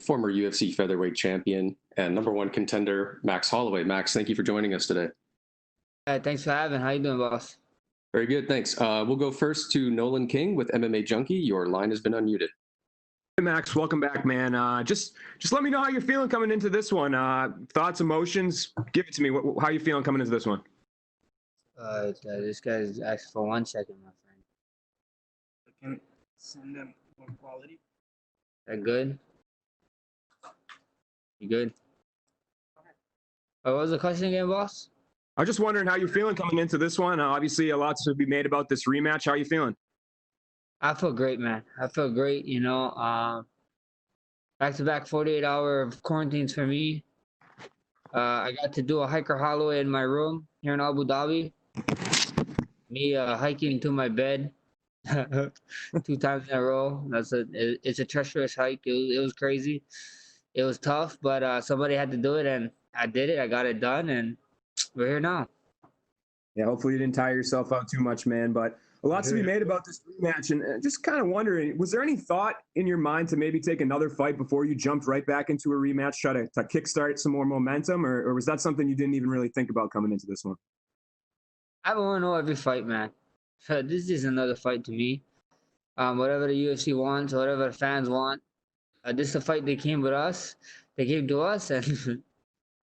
former UFC featherweight champion and #1 contender, Max Holloway. Max, thank you for joining us today. Thanks for having. How you doing, boss? Very good, thanks. We'll go first to Nolan King with MMA Junkie. Your line has been unmuted. Hey Max, welcome back, man. Just let me know how you're feeling coming into this one. Thoughts, emotions. Give it to me. How you feeling coming into this one? This guy's asked for 1 second, my friend. I can send them more quality. That good? You good? What was the question again, boss? I was just wondering how you're feeling coming into this one. Obviously, a lot to be made about this rematch. How are you feeling? I feel great, man. I feel great. Back-to-back 48-hour quarantines for me. I got to do a hiker Holloway in my room here in Abu Dhabi. Me hiking to my bed 2 times in a row. It's a treacherous hike. It was crazy. It was tough, but somebody had to do it, and I did it. I got it done, and we're here now. Yeah, hopefully you didn't tire yourself out too much, man. But a lot to be made about this rematch, and just kind of wondering, was there any thought in your mind to maybe take another fight before you jumped right back into a rematch, try to kickstart some more momentum, or was that something you didn't even really think about coming into this one? I want to know every fight, man. This is another fight to me. Whatever the UFC wants, whatever the fans want, this is a fight they came with us. They came to us, and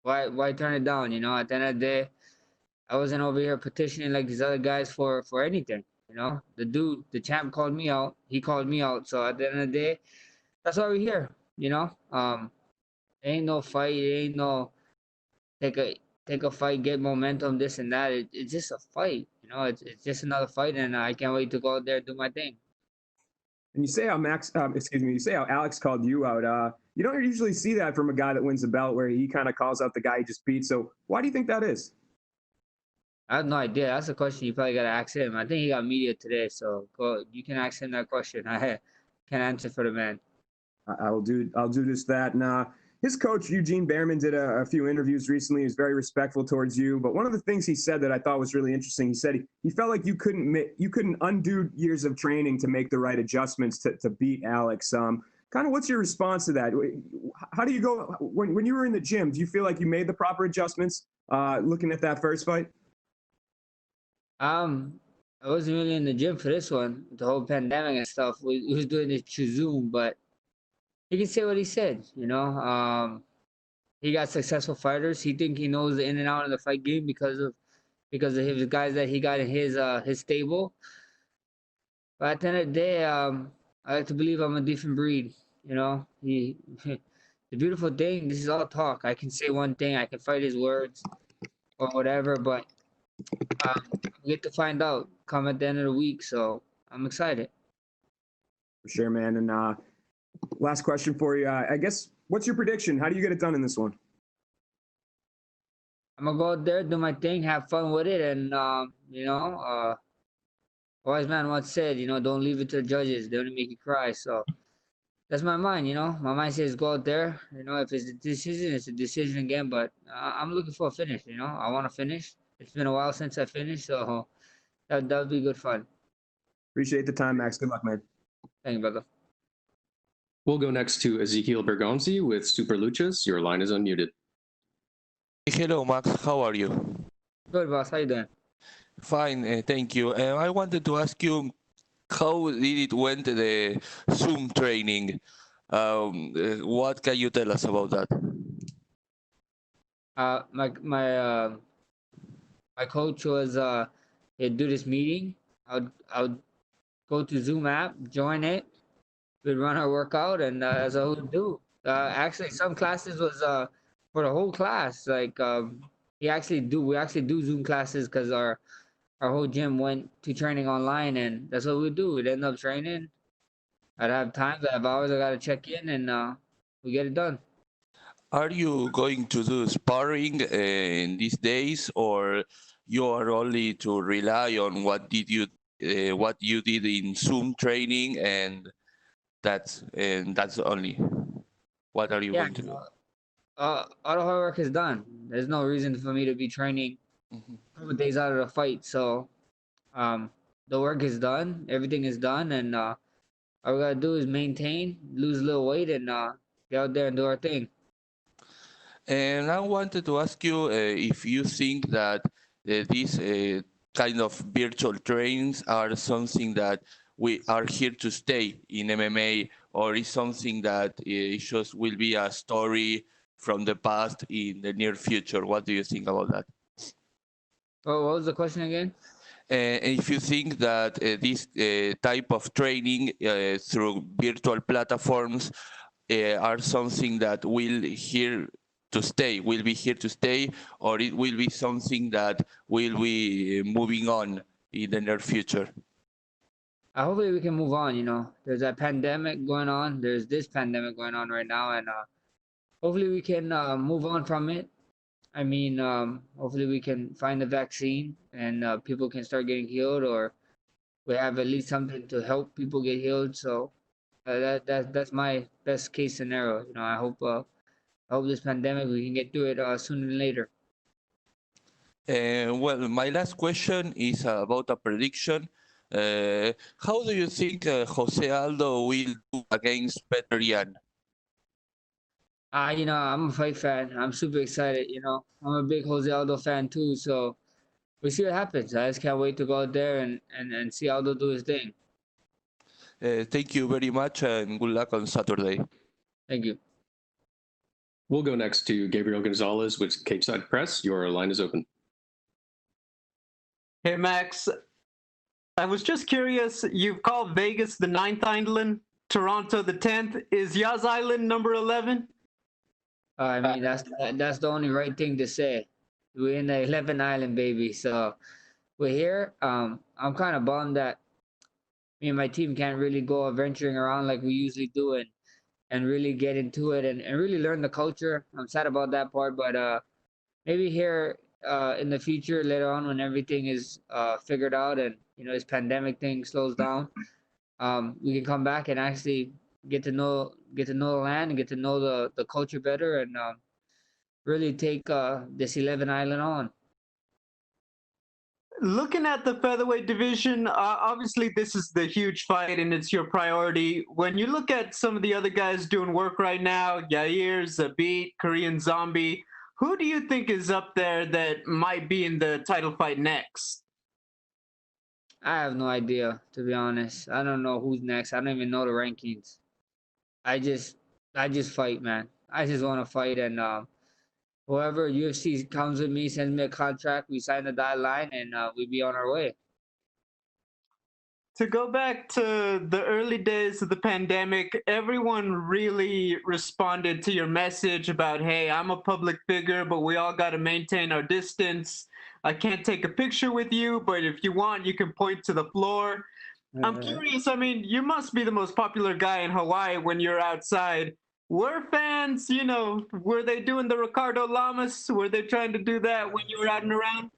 why turn it down? At the end of the day, I wasn't over here petitioning like these other guys for anything. The champ called me out. He called me out. So at the end of the day, that's why we're here. Ain't no fight. Ain't no take a fight, get momentum, this and that. It's just a fight. It's just another fight, and I can't wait to go out there and do my thing. And you say how you say how Alex called you out. You don't usually see that from a guy that wins a belt, where he kind of calls out the guy he just beat. So why do you think that is? I have no idea. That's a question you probably got to ask him. I think he got media today, so you can ask him that question. I can't answer for the man. I'll do just that. And his coach Eugene Behrman did a few interviews recently. He was very respectful towards you. But one of the things he said that I thought was really interesting, he said he felt like you couldn't undo years of training to make the right adjustments to beat Alex. Kind of what's your response to that? How do you go when you were in the gym? Do you feel like you made the proper adjustments looking at that first fight? I wasn't really in the gym for this one. The whole pandemic and stuff. We was doing it through Zoom, but he can say what he said. He got successful fighters. He think he knows the in and out of the fight game because of his guys that he got in his stable. But at the end of the day, I like to believe I'm a different breed. He the beautiful thing. This is all talk. I can say one thing. I can fight his words or whatever, but we get to find out come at the end of the week. So I'm excited. For sure, man. And last question for you. I guess, what's your prediction? How do you get it done in this one? I'm gonna go out there, do my thing, have fun with it, and wise man once said, don't leave it to the judges. They only make you cry. So that's my mind. My mind says go out there. If it's a decision, it's a decision again. But I'm looking for a finish. I want to finish. It's been a while since I finished, so that would be good fun. Appreciate the time, Max. Good luck, man. Thank you, brother. We'll go next to Ezekiel Bergonzi with Super Luchas. Your line is unmuted. Hello, Max. How are you? Good, boss. How you doing? Fine, thank you. I wanted to ask you, how did it went the Zoom training? What can you tell us about that? My coach was he'd do this meeting. I would go to Zoom app, join it. We'd run our workout, and that's all we'd do. Actually, some classes was for the whole class. Like we actually do Zoom classes because our whole gym went to training online, and that's what we do. We'd end up training. I'd have times, I have hours I gotta check in, and we get it done. Are you going to do sparring in these days, or you are only to rely on what you did in Zoom training, and that's only? What are you going to do? All the hard work is done. There's no reason for me to be training a couple days out of the fight. So, the work is done. Everything is done, and all we gotta do is maintain, lose a little weight, and get out there and do our thing. And I wanted to ask you if you think that these kind of virtual trainings are something that we are here to stay in MMA, or is something that just will be a story from the past in the near future. What do you think about that? Oh, what was the question again? And if you think that this type of training through virtual platforms are something that will be here to stay, or it will be something that will be moving on in the near future? Hopefully we can move on. There's that pandemic going on. There's this pandemic going on right now, and hopefully we can move on from it. I mean, hopefully we can find a vaccine and people can start getting healed, or we have at least something to help people get healed. So that's my best case scenario. I hope this pandemic we can get through it sooner than later. Well, my last question is about a prediction. How do you think Jose Aldo will do against Petr Yan? I'm a fight fan. I'm super excited. I'm a big Jose Aldo fan too. So we'll see what happens. I just can't wait to go out there and see Aldo do his thing. Thank you very much, and good luck on Saturday. Thank you. We'll go next to Gabriel Gonzalez with Cageside Press. Your line is open. Hey, Max. I was just curious, you've called Vegas the 9th island, Toronto the 10th. Is Yas Island number 11? I mean, that's the only right thing to say. We're in the 11th island, baby. So we're here. I'm kind of bummed that me and my team can't really go venturing around like we usually do and really get into it and really learn the culture. I'm sad about that part, but maybe here in the future, later on, when everything is figured out and this pandemic thing slows down, we can come back and actually get to know the land and get to know the culture better and really take this 11 island on. Looking at the featherweight division, obviously this is the huge fight and it's your priority. When you look at some of the other guys doing work right now, Yair, Zabit, Korean Zombie, who do you think is up there that might be in the title fight next? I have no idea, to be honest. I don't know who's next. I don't even know the rankings. I just fight, man. I just want to fight, and whoever UFC comes with me, sends me a contract, we sign the dotted line, and we be on our way. To go back to the early days of the pandemic, everyone really responded to your message about, hey, I'm a public figure, but we all got to maintain our distance. I can't take a picture with you, but if you want, you can point to the floor. I'm curious, I mean, you must be the most popular guy in Hawaii when you're outside. Were fans, were they doing the Ricardo Lamas? Were they trying to do that when you were out and around?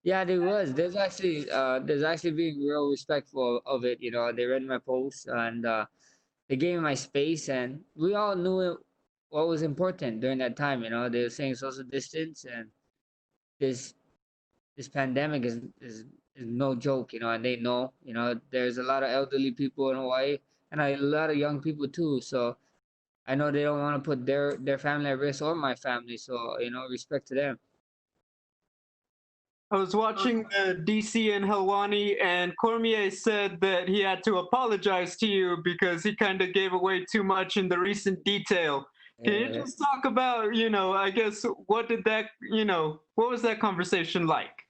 Yeah, there was. There's actually being real respectful of it. They read my posts and they gave me my space, and we all knew what was important during that time. They were saying social distance, and this pandemic is no joke. And they know. There's a lot of elderly people in Hawaii, and a lot of young people too. So I know they don't want to put their family at risk or my family. So respect to them. I was watching DC and Helwani, and Cormier said that he had to apologize to you because he kind of gave away too much in the recent detail. Can you just talk about, I guess, what was that conversation like?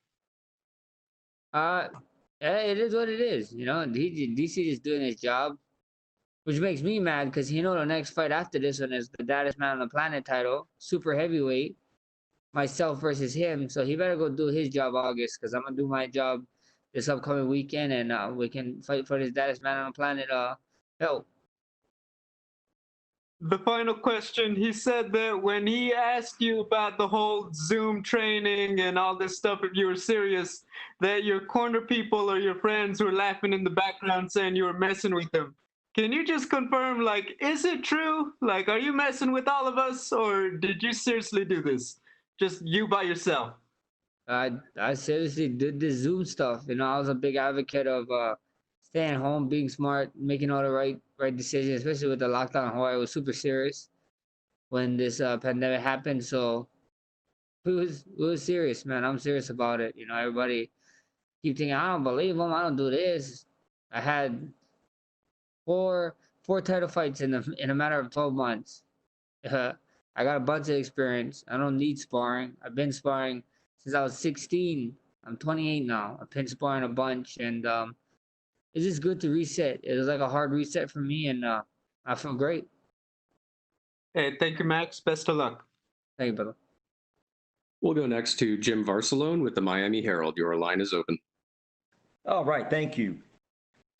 It is what it is. DC is doing his job, which makes me mad because the next fight after this one is the baddest man on the planet title, super heavyweight. Myself versus him, so he better go do his job August, because I'm gonna do my job this upcoming weekend, and we can fight for this baddest man on the planet belt. The final question, he said that when he asked you about the whole Zoom training and all this stuff, if you were serious, that your corner people or your friends were laughing in the background saying you were messing with them. Can you just confirm, is it true? Are you messing with all of us, or did you seriously do this? Just you by yourself? I seriously did this Zoom stuff. I was a big advocate of staying home, being smart, making all the right decisions, especially with the lockdown in Hawaii. It was super serious when this pandemic happened. So it was serious, man. I'm serious about it. You know, everybody keep thinking, I don't believe him. I don't do this. I had four title fights in a matter of 12 months. I got a bunch of experience. I don't need sparring. I've been sparring since I was 16. I'm 28 now. I've been sparring a bunch, and it's just good to reset. It was like a hard reset for me, and I feel great. Hey, thank you, Max. Best of luck. Thank you, brother. We'll go next to Jim Varsalone with the Miami Herald. Your line is open. All right, thank you.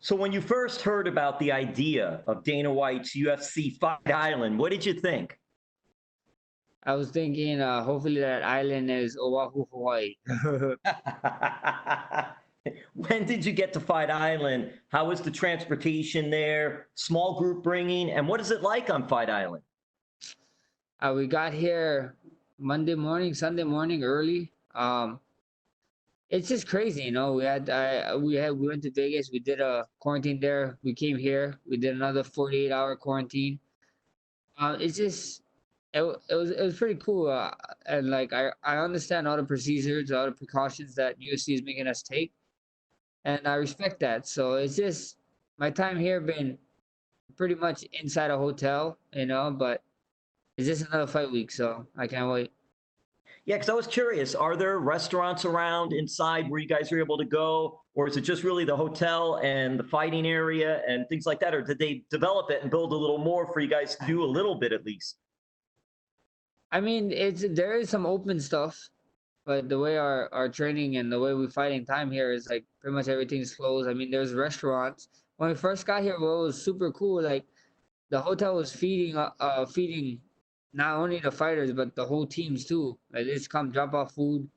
So when you first heard about the idea of Dana White's UFC Fight Island, what did you think? I was thinking, hopefully that island is Oahu, Hawaii. When did you get to Fight Island? How was the transportation there? Small group bringing? And what is it like on Fight Island? We got here Monday morning, Sunday morning early. It's just crazy, you know. We went to Vegas. We did a quarantine there. We came here. We did another 48-hour quarantine. It's just it was pretty cool. And like I understand all the procedures, all the precautions that UFC is making us take, and I respect that. So it's just my time here been pretty much inside a hotel, you know. But it's just another fight week, so I can't wait. Yeah, because I was curious, are there restaurants around inside where you guys are able to go? Or is it just really the hotel and the fighting area and things like that? Or did they develop it and build a little more for you guys to do a little bit at least? I mean, there is some open stuff, but the way our training and the way we fighting time here is like pretty much everything's closed. I mean, there's restaurants. When we first got here, what was super cool, like the hotel was feeding not only the fighters but the whole teams too. Like they just come drop off food,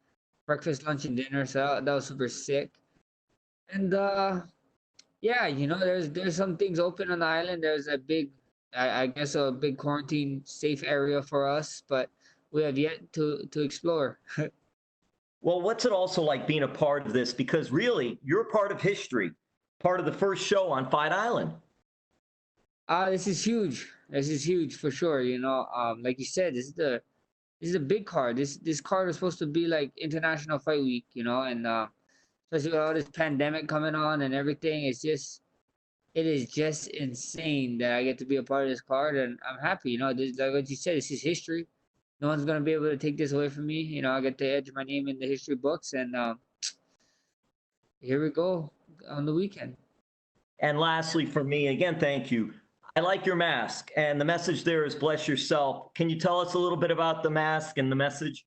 breakfast, lunch, and dinner. So that was super sick. And yeah, you know, there's some things open on the island. There's a big, I guess, a big quarantine safe area for us, but we have yet to explore. Well, what's it also like being a part of this? Because really, you're part of history, part of the first show on Fight Island. This is huge. This is huge for sure. You know, like you said, this is a big card. This card is supposed to be like International Fight Week, you know, and especially with all this pandemic coming on and everything, it is just insane that I get to be a part of this card, and I'm happy. You know, this, like what you said, this is history. No one's gonna be able to take this away from me. You know, I get to edge my name in the history books, and here we go on the weekend. And lastly, for me, again, thank you. I like your mask, and the message there is bless yourself. Can you tell us a little bit about the mask and the message?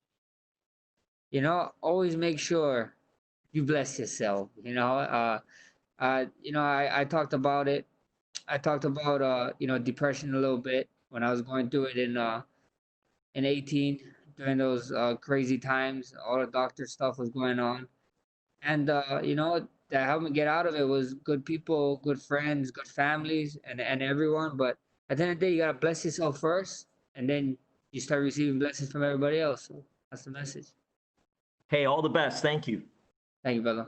You know, always make sure you bless yourself. You know, I talked about it. I talked about you know, depression a little bit when I was going through it in 18 during those crazy times. All the doctor stuff was going on, and you know, that helped me get out of it was good people, good friends, good families, and everyone. But at the end of the day, you gotta bless yourself first, and then you start receiving blessings from everybody else. So that's the message. Hey, all the best. Thank you. Thank you, brother.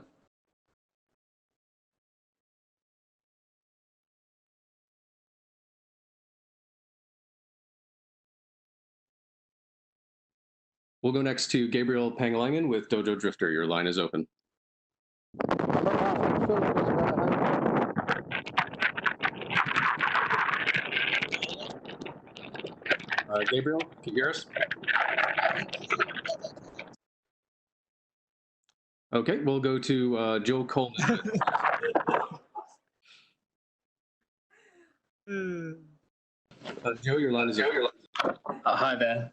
We'll go next to Gabriel Pangalangan with Dojo Drifter. Your line is open. Gabriel, can you hear us? Okay, we'll go to Joe Coleman. Joe, your line is open. Hi there.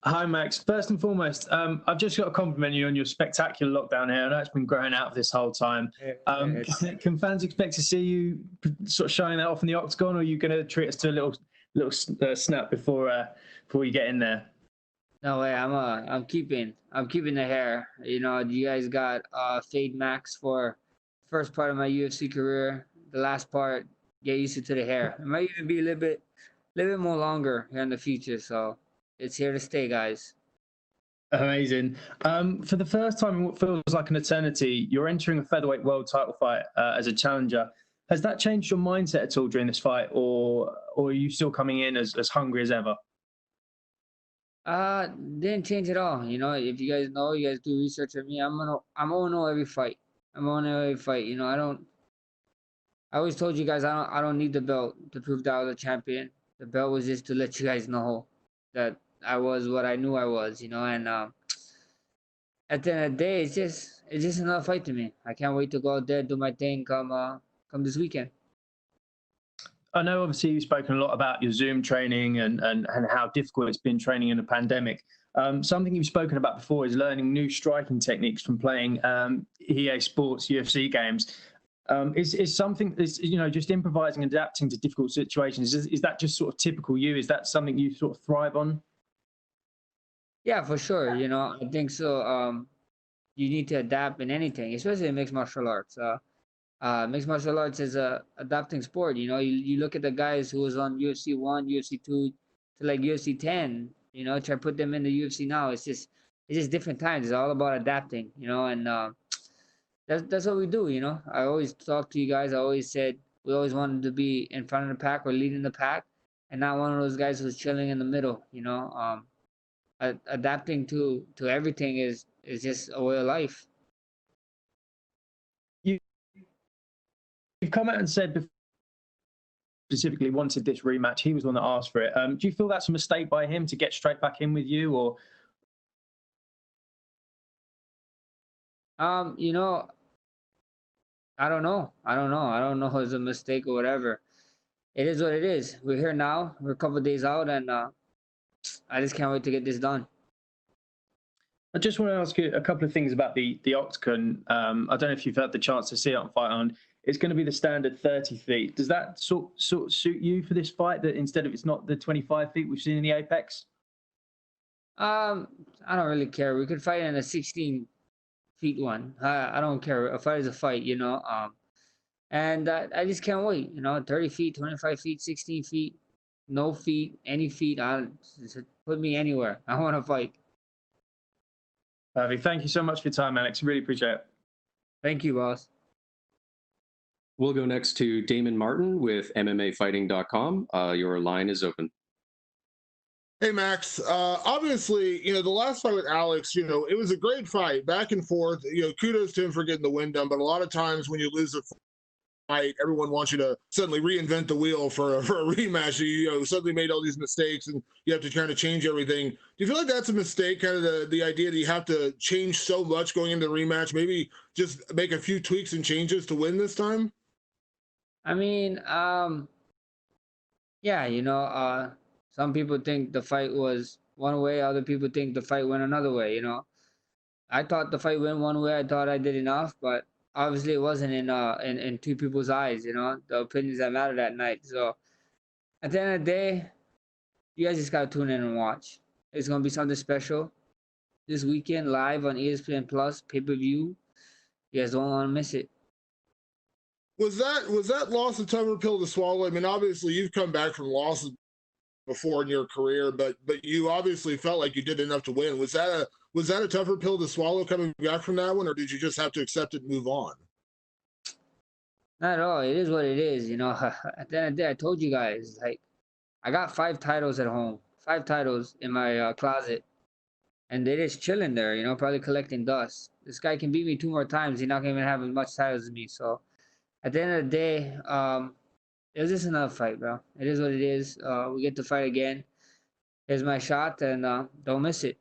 Hi, Max. First and foremost, I've just got to compliment you on your spectacular lockdown here. I know it's been growing out this whole time. Can fans expect to see you sort of showing that off in the octagon, or are you going to treat us to a little snap before you get in there? No way. I'm keeping the hair. You know, you guys got Fade Max for first part of my UFC career. The last part, get used to the hair. It might even be a little bit more longer here in the future. So it's here to stay, guys. Amazing. For the first time in what feels like an eternity, you're entering a featherweight world title fight as a challenger. Has that changed your mindset at all during this fight, or are you still coming in as hungry as ever? Didn't change at all. You know, if you guys know, you guys do research on me. I'm 0 every fight. I'm 0 every fight. You know, I always told you guys I don't need the belt to prove that I was a champion. The belt was just to let you guys know that I was what I knew I was. You know, and at the end of the day, it's just another fight to me. I can't wait to go out there, do my thing, come this weekend. I know obviously you've spoken a lot about your Zoom training and how difficult it's been training in a pandemic. Something you've spoken about before is learning new striking techniques from playing EA Sports UFC games. Is something just improvising and adapting to difficult situations. Is that just sort of typical you? Is that something you sort of thrive on? Yeah, for sure. You know, I think so. You need to adapt in anything, especially in mixed martial arts. Mixed martial arts is a adapting sport. You know, you look at the guys who was on UFC 1, UFC 2 to like UFC 10. You know, try to put them in the UFC now. It's just different times. It's all about adapting. You know, and that's what we do. You know, I always talk to you guys. I always said we always wanted to be in front of the pack or leading the pack, and not one of those guys who's chilling in the middle. You know, adapting to everything is just a way of life. You've come out and said before, specifically wanted this rematch. He was the one that asked for it. Do you feel that's a mistake by him to get straight back in with you, or? You know, I don't know. I don't know if it's a mistake or whatever. It is what it is. We're here now. We're a couple of days out, and I just can't wait to get this done. I just want to ask you a couple of things about the octagon. I don't know if you've had the chance to see it on Fight On. It's going to be the standard 30 feet. Does that sort of suit you for this fight? That instead of it's not the 25 feet we've seen in the Apex? I don't really care. We could fight in a 16 feet one. I don't care. A fight is a fight, you know. And I just can't wait. You know, 30 feet, 25 feet, 16 feet, no feet, any feet. Put me anywhere. I want to fight. Perfect. Thank you so much for your time, Alex. Really appreciate it. Thank you, boss. We'll go next to Damon Martin with MMAfighting.com. Your line is open. Hey, Max. Obviously, the last fight with Alex, it was a great fight, back and forth. Kudos to him for getting the win done. But a lot of times when you lose a fight, everyone wants you to suddenly reinvent the wheel for a rematch. You suddenly made all these mistakes and you have to kind of change everything. Do you feel like that's a mistake, kind of the idea that you have to change so much going into the rematch? Maybe just make a few tweaks and changes to win this time? I mean, yeah, some people think the fight was one way, other people think the fight went another way, I thought the fight went one way, I thought I did enough, but obviously it wasn't in two people's eyes, the opinions that mattered that night. So at the end of the day, you guys just gotta tune in and watch. It's gonna be something special this weekend, live on ESPN Plus, pay-per-view. You guys don't want to miss it. Was that loss a tougher pill to swallow? I mean, obviously you've come back from losses before in your career, but you obviously felt like you did enough to win. Was that a tougher pill to swallow coming back from that one, or did you just have to accept it and move on? Not at all. It is what it is, At the end of the day, I told you guys, like, I got 5 titles at home, 5 titles in my closet, and they're just chilling there, probably collecting dust. This guy can beat me 2 more times. He's not gonna even have as much titles as me. So at the end of the day, it was just another fight, bro. It is what it is. We get to fight again. Here's my shot, and don't miss it.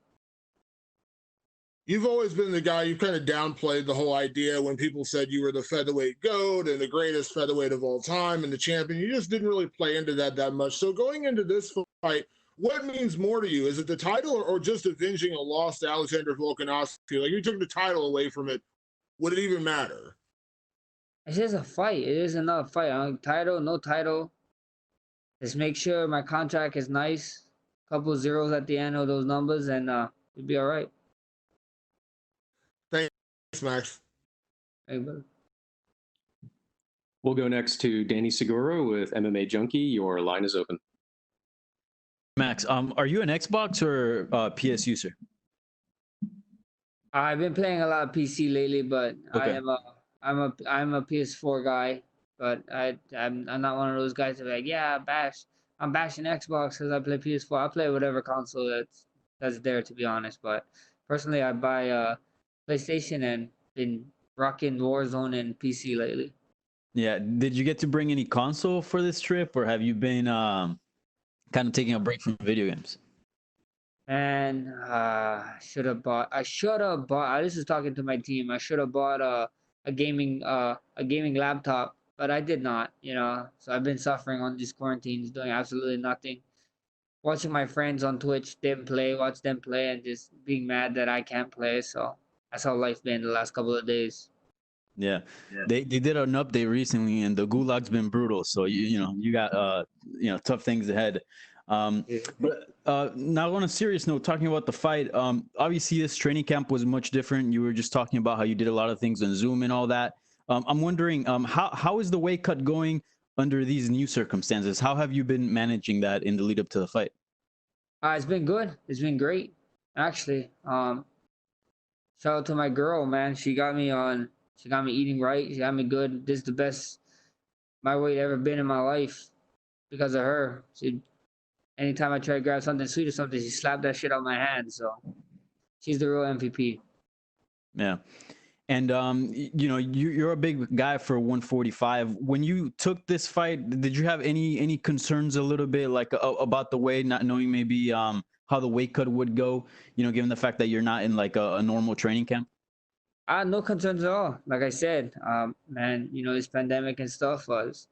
You've always been the guy, you kind of downplayed the whole idea when people said you were the featherweight GOAT and the greatest featherweight of all time and the champion. You just didn't really play into that much. So going into this fight, what means more to you? Is it the title or just avenging a loss to Alexander Volkanovski? Like, you took the title away from it. Would it even matter? It's just a fight. It is another fight. Title, no title. Just make sure my contract is nice. Couple zeros at the end of those numbers, and it'll be all right. Thanks, Max. Hey, brother. We'll go next to Danny Segura with MMA Junkie. Your line is open. Max, are you an Xbox or PS user? I've been playing a lot of PC lately, but Okay. I'm a PS4 guy, but I'm not one of those guys that are like, yeah, I'm bashing Xbox because I play PS4. I play whatever console that's there, to be honest. But personally, I buy PlayStation and been rocking Warzone and PC lately. Yeah. Did you get to bring any console for this trip, or have you been kind of taking a break from video games? And should have bought. I should have bought. This is talking to my team. I should have bought a gaming laptop, but I did not. You know, so I've been suffering on these quarantines, doing absolutely nothing. Watching my friends on Twitch, watch them play, and just being mad that I can't play. So that's how life been the last couple of days. Yeah. They did an update recently, and the gulag's been brutal. So you got tough things ahead. But now on a serious note, talking about the fight, obviously this training camp was much different. You were just talking about how you did a lot of things on Zoom and all that. I'm wondering, how is the weight cut going under these new circumstances? How have you been managing that in the lead up to the fight? It's been good. It's been great, actually. Shout out to my girl, man. She got me on. She got me eating right. She got me good. This is the best my weight ever been in my life because of her. Anytime I try to grab something sweet or something, she slapped that shit out my hand. So she's the real MVP. Yeah. And you're a big guy for 145. When you took this fight, did you have any concerns a little bit like about the weight, not knowing maybe how the weight cut would go, given the fact that you're not in like a normal training camp? I had no concerns at all. Like I said, man, this pandemic and stuff was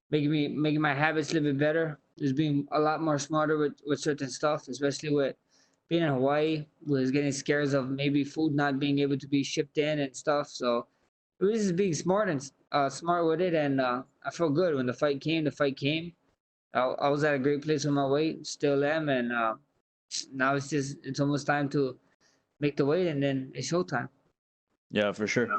making my habits a little bit better. Just being a lot more smarter with certain stuff, especially with being in Hawaii, was getting scares of maybe food not being able to be shipped in and stuff. So it was just being smart and smart with it, and I felt good when the fight came. The fight came. I was at a great place with my weight, still am, and now it's almost time to make the weight, and then it's showtime. Yeah, for sure.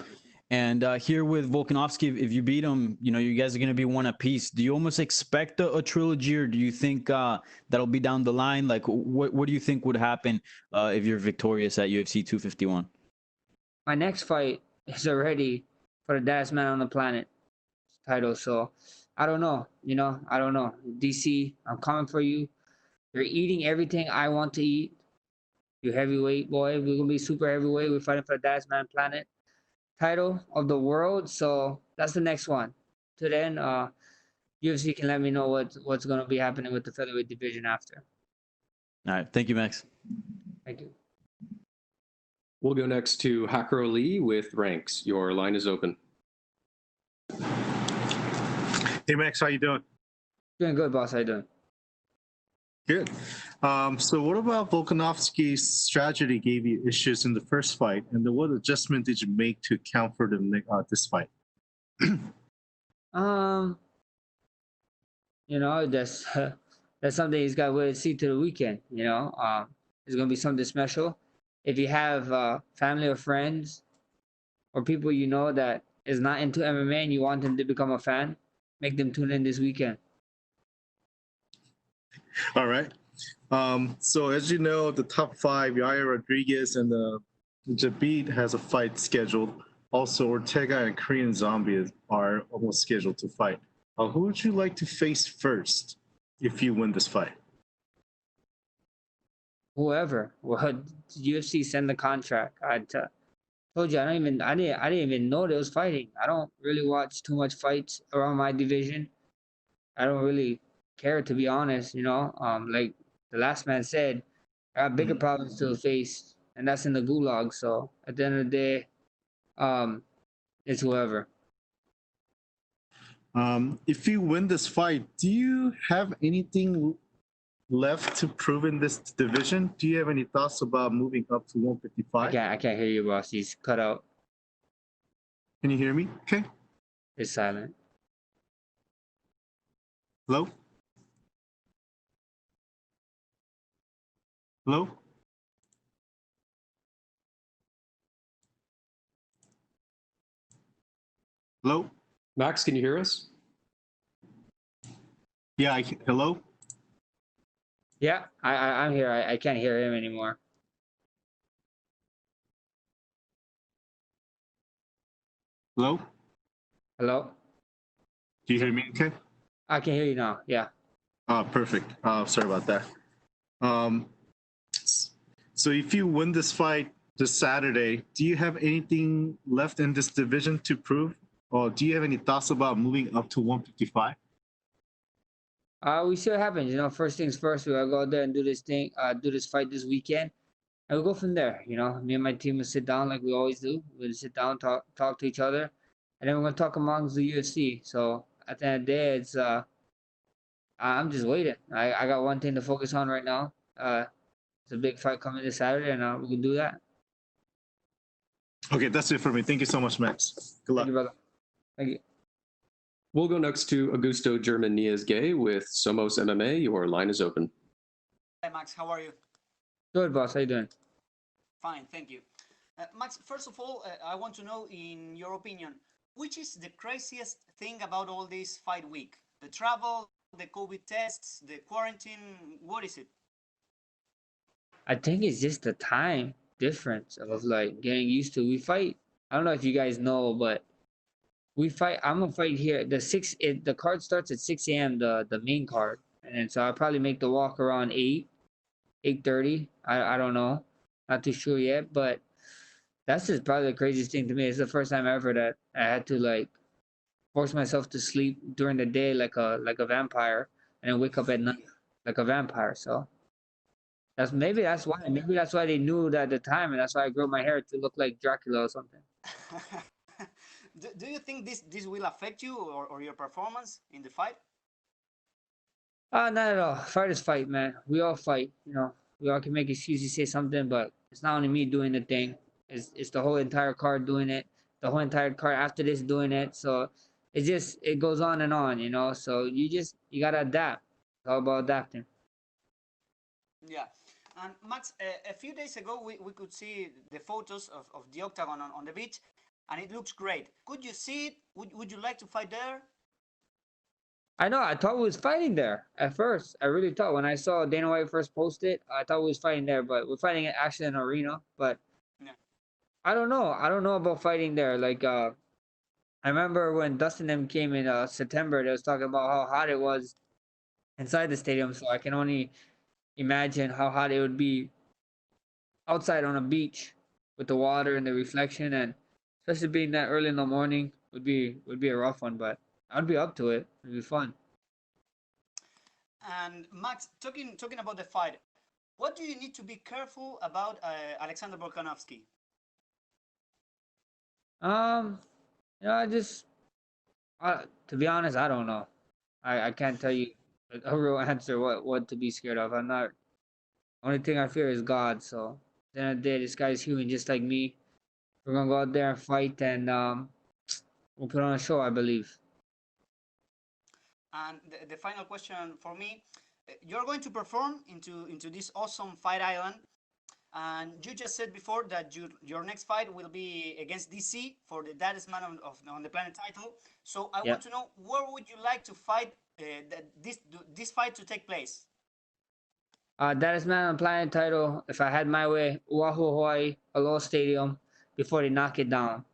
And here with Volkanovski, if you beat him, you guys are going to be one apiece. Do you almost expect a trilogy, or do you think that'll be down the line? Like, what do you think would happen if you're victorious at UFC 251? My next fight is already for the baddest man on the planet title. So I don't know. I don't know. DC, I'm coming for you. You're eating everything I want to eat. You heavyweight boy. We're gonna be super heavyweight. We're fighting for the baddest man planet title of the world. So that's the next one. To then, UFC can let me know what's gonna be happening with the featherweight division after. All right. Thank you, Max. Thank you. We'll go next to Hacker Lee with Ranks. Your line is open. Hey Max, how you doing? Doing good, boss. How you doing? Good. So what about Volkanovski's strategy gave you issues in the first fight, and then what adjustment did you make to account for this fight? That's something he's got to wait and see to the weekend. It's gonna be something special. If you have family or friends or people that is not into MMA and you want them to become a fan, make them tune in this weekend. All right. So as you know, the top five, Yair Rodriguez and Jabit has a fight scheduled. Also, Ortega and Korean Zombie are almost scheduled to fight. Who would you like to face first if you win this fight? Whoever. Well, UFC send the contract. I told you I didn't even know they was fighting. I don't really watch too much fights around my division. I don't really care, to be honest. Like the last man said, I got bigger problems to face, and that's in the gulag. So at the end of the day, it's whoever. If you win this fight, do you have anything left to prove in this division? Do you have any thoughts about moving up to 155? I can't hear you, boss. He's cut out. Can you hear me? Okay. It's silent. Hello? Hello? Hello? Max, can you hear us? Yeah, hello? Yeah, I'm here. I can't hear him anymore. Hello? Hello? Do you hear me okay? I can hear you now. Yeah. Perfect. Sorry about that. Um, so if you win this fight this Saturday, do you have anything left in this division to prove? Or do you have any thoughts about moving up to 155? We see what happens. You know, first things first, we gotta go out there and do this thing, do this fight this weekend, and we'll go from there. You know, me and my team will sit down like we always do. We'll sit down, talk to each other, and then we're gonna talk amongst the UFC. So at the end of the day, it's I'm just waiting. I got one thing to focus on right now. It's a big fight coming this Saturday, and we can do that. Okay, that's it for me. Thank you so much, Max. Good luck. Thank you, brother. Thank you. We'll go next to Augusto German-Niez-Gay with Somos MMA. Your line is open. Hi, Max. How are you? Good, boss. How you doing? Fine, thank you. Max, first of all, I want to know, in your opinion, which is the craziest thing about all this fight week? The travel, the COVID tests, the quarantine, what is it? I think it's just the time difference of like getting used to. We fight. I don't know if you guys know, but we fight. I'm gonna fight here. The card starts at 6 a.m. The main card, and so I'll probably make the walk around 8:30. I don't know, not too sure yet, but that's just probably the craziest thing to me. It's the first time ever that I had to like force myself to sleep during the day like a vampire, and then wake up at night like a vampire. So that's why. Maybe that's why they knew that at the time, and that's why I grew my hair to look like Dracula or something. Do you think this will affect you or your performance in the fight? Not at all. Fight is fight, man. We all fight. You know, we all can make excuses, say something, but it's not only me doing the thing. It's the whole entire card doing it. The whole entire card after this doing it. So it goes on and on. You know. So you gotta adapt. It's all about adapting. Yeah. And Max, a few days ago, we could see the photos of the octagon on the beach, and it looks great. Could you see it? Would you like to fight there? I know. I thought we was fighting there at first. I really thought when I saw Dana White first post it, I thought we was fighting there, but we're fighting at actually an arena. But Yeah. I don't know. I don't know about fighting there. Like I remember when Dustin and them came in September, they was talking about how hot it was inside the stadium. So I can only imagine how hot it would be outside on a beach with the water and the reflection, and especially being that early in the morning would be a rough one. But I'd be up to it. It'd be fun. And Max, talking about the fight, what do you need to be careful about Alexander Volkanovski? You know, to be honest, I don't know. I can't tell you a real answer what to be scared of. I'm not. Only thing I fear is God. So at the end of the day, this guy's human just like me. We're gonna go out there and fight, and we'll put on a show, I believe. And the final question for me, you're going to perform into this awesome fight island, and you just said before that your next fight will be against DC for the Baddest Man on the Planet title. So I want to know, where would you like to fight this fight to take place? Baddest Man on the Planet title. If I had my way, Oahu, Hawaii, Aloha Stadium, before they knock it down.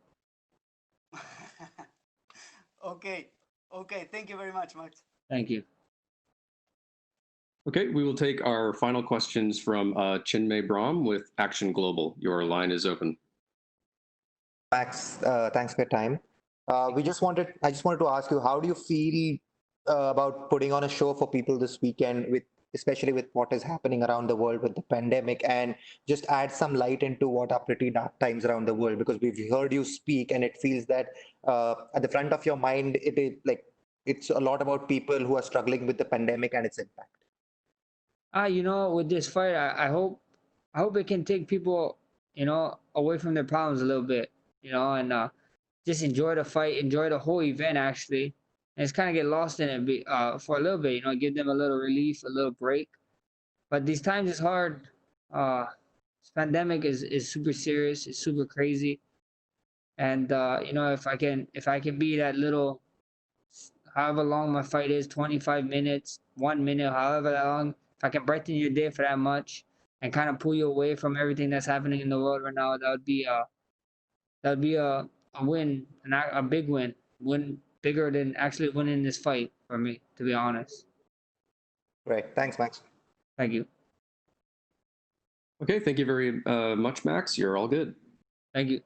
Okay. Thank you very much, Max. Thank you. Okay, we will take our final questions from Chinmay Brahm with Action Global. Your line is open. Max, thanks for your time. I just wanted to ask you, how do you feel about putting on a show for people this weekend, especially with what is happening around the world with the pandemic, and just add some light into what are pretty dark times around the world? Because we've heard you speak, and it feels that at the front of your mind, it's a lot about people who are struggling with the pandemic and its impact. You know, with this fight, I hope it can take people, you know, away from their problems a little bit, you know, and just enjoy the fight, enjoy the whole event actually, and just kind of get lost in it for a little bit, you know, give them a little relief, a little break. But these times is hard. This pandemic is super serious, it's super crazy, and you know, if I can be that little, however long my fight is, 25 minutes, 1 minute, however long, if I can brighten your day for that much and kind of pull you away from everything that's happening in the world right now, that would be a win, a big win bigger than actually winning this fight for me, to be honest. Right. Thanks, Max. Thank you. Okay, thank you very much, Max. You're all good. Thank you.